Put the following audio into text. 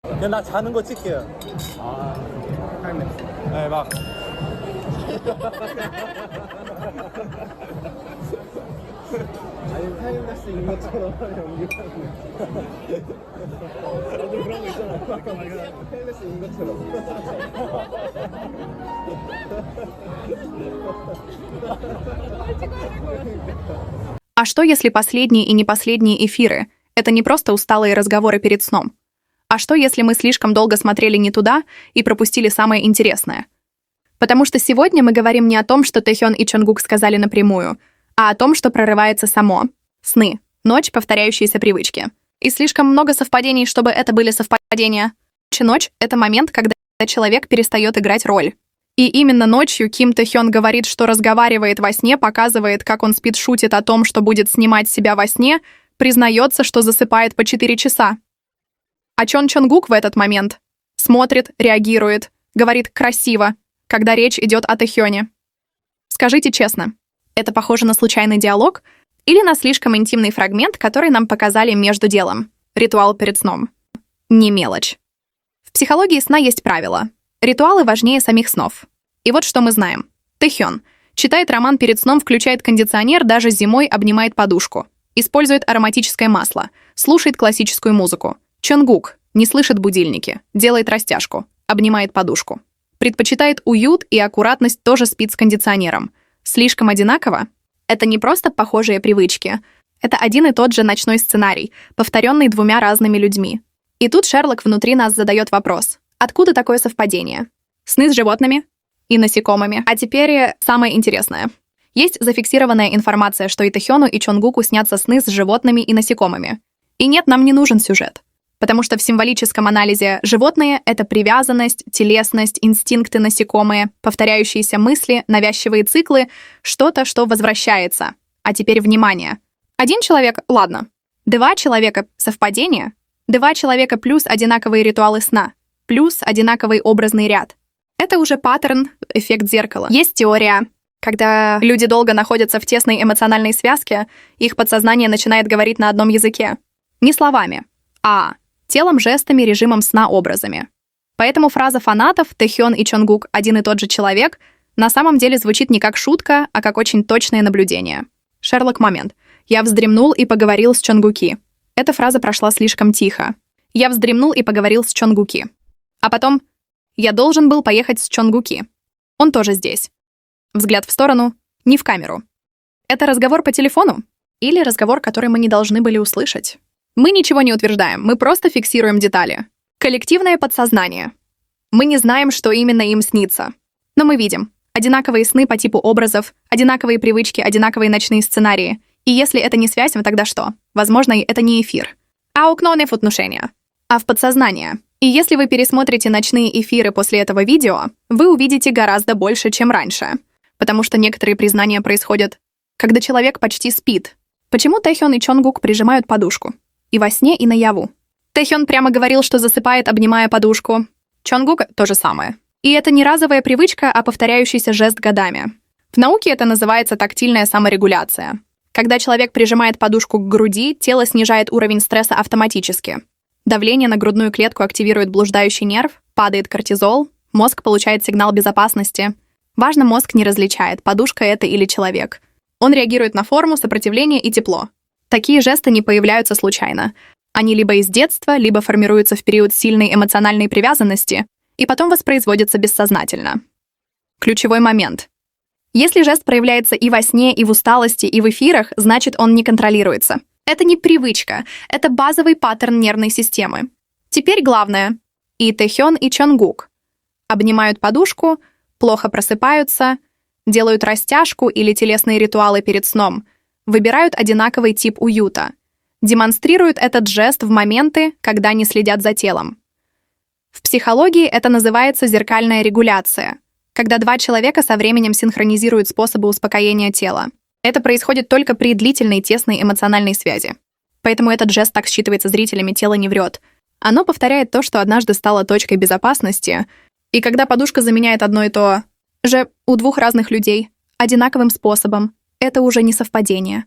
그냥 나 자는 거 찍게요. 타임랩스. 네, 막. 아니 타임랩스인 것처럼 연기하는. 나도 그런 거 있잖아. 타임랩스인 것처럼. А что, если последние и не последние эфиры — это не просто усталые разговоры перед сном? А что, если мы слишком долго смотрели не туда и пропустили самое интересное? Потому что сегодня мы говорим не о том, что Тэхён и Чонгук сказали напрямую, а о том, что прорывается само. Сны, ночь, повторяющиеся привычки. И слишком много совпадений, чтобы это были совпадения. Ночь — это момент, когда человек перестает играть роль. И именно ночью Ким Тэхён говорит, что разговаривает во сне, показывает, как он спит, шутит о том, что будет снимать себя во сне, признается, что засыпает по 4 часа. А Чон Чонгук в этот момент смотрит, реагирует, говорит «красиво», когда речь идет о Тэхёне. Скажите честно, это похоже на случайный диалог или на слишком интимный фрагмент, который нам показали между делом? Ритуал перед сном. Не мелочь. В психологии сна есть правило. Ритуалы важнее самих снов. И вот что мы знаем. Тэхён читает роман перед сном, включает кондиционер, даже зимой обнимает подушку. Использует ароматическое масло, слушает классическую музыку. Чонгук не слышит будильники, делает растяжку, обнимает подушку. Предпочитает уют и аккуратность, тоже спит с кондиционером. Слишком одинаково? Это не просто похожие привычки. Это один и тот же ночной сценарий, повторенный двумя разными людьми. И тут Шерлок внутри нас задает вопрос. Откуда такое совпадение? Сны с животными и насекомыми. А теперь самое интересное. Есть зафиксированная информация, что и Тэхёну, и Чонгуку снятся сны с животными и насекомыми. И нет, нам не нужен сюжет. Потому что в символическом анализе животные — это привязанность, телесность, инстинкты насекомые, повторяющиеся мысли, навязчивые циклы, что-то, что возвращается. А теперь внимание. Один человек — ладно. Два человека — совпадение. Два человека плюс одинаковые ритуалы сна. Плюс одинаковый образный ряд. Это уже паттерн, эффект зеркала. Есть теория. Когда люди долго находятся в тесной эмоциональной связке, их подсознание начинает говорить на одном языке. Не словами, а телом, жестами, режимом сна, образами. Поэтому фраза фанатов «Тэхён и Чонгук — один и тот же человек» на самом деле звучит не как шутка, а как очень точное наблюдение. Шерлок момент. «Я вздремнул и поговорил с Чонгуки». Эта фраза прошла слишком тихо. «Я вздремнул и поговорил с Чонгуки». А потом «Я должен был поехать с Чонгуки». Он тоже здесь. Взгляд в сторону, не в камеру. Это разговор по телефону? Или разговор, который мы не должны были услышать? Мы ничего не утверждаем, мы просто фиксируем детали. Коллективное подсознание. Мы не знаем, что именно им снится. Но мы видим одинаковые сны по типу образов, одинаковые привычки, одинаковые ночные сценарии. И если это не связь, тогда что? Возможно, это не эфир. А окно не в отношения, а в подсознание. И если вы пересмотрите ночные эфиры после этого видео, вы увидите гораздо больше, чем раньше. Потому что некоторые признания происходят, когда человек почти спит. Почему Тэхён и Чонгук прижимают подушку? И во сне, и наяву. Тэхён прямо говорил, что засыпает, обнимая подушку. Чонгук — то же самое. И это не разовая привычка, а повторяющийся жест годами. В науке это называется тактильная саморегуляция. Когда человек прижимает подушку к груди, тело снижает уровень стресса автоматически. Давление на грудную клетку активирует блуждающий нерв, падает кортизол, мозг получает сигнал безопасности. Важно, мозг не различает, подушка это или человек. Он реагирует на форму, сопротивление и тепло. Такие жесты не появляются случайно. Они либо из детства, либо формируются в период сильной эмоциональной привязанности и потом воспроизводятся бессознательно. Ключевой момент. Если жест проявляется и во сне, и в усталости, и в эфирах, значит, он не контролируется. Это не привычка, это базовый паттерн нервной системы. Теперь главное. И Тэхён, и Чонгук обнимают подушку, плохо просыпаются, делают растяжку или телесные ритуалы перед сном, выбирают одинаковый тип уюта, демонстрируют этот жест в моменты, когда не следят за телом. В психологии это называется зеркальная регуляция, когда два человека со временем синхронизируют способы успокоения тела. Это происходит только при длительной тесной эмоциональной связи. Поэтому этот жест так считывается зрителями, тело не врет. Оно повторяет то, что однажды стало точкой безопасности, и когда подушка заменяет одно и то же у двух разных людей одинаковым способом, это уже не совпадение.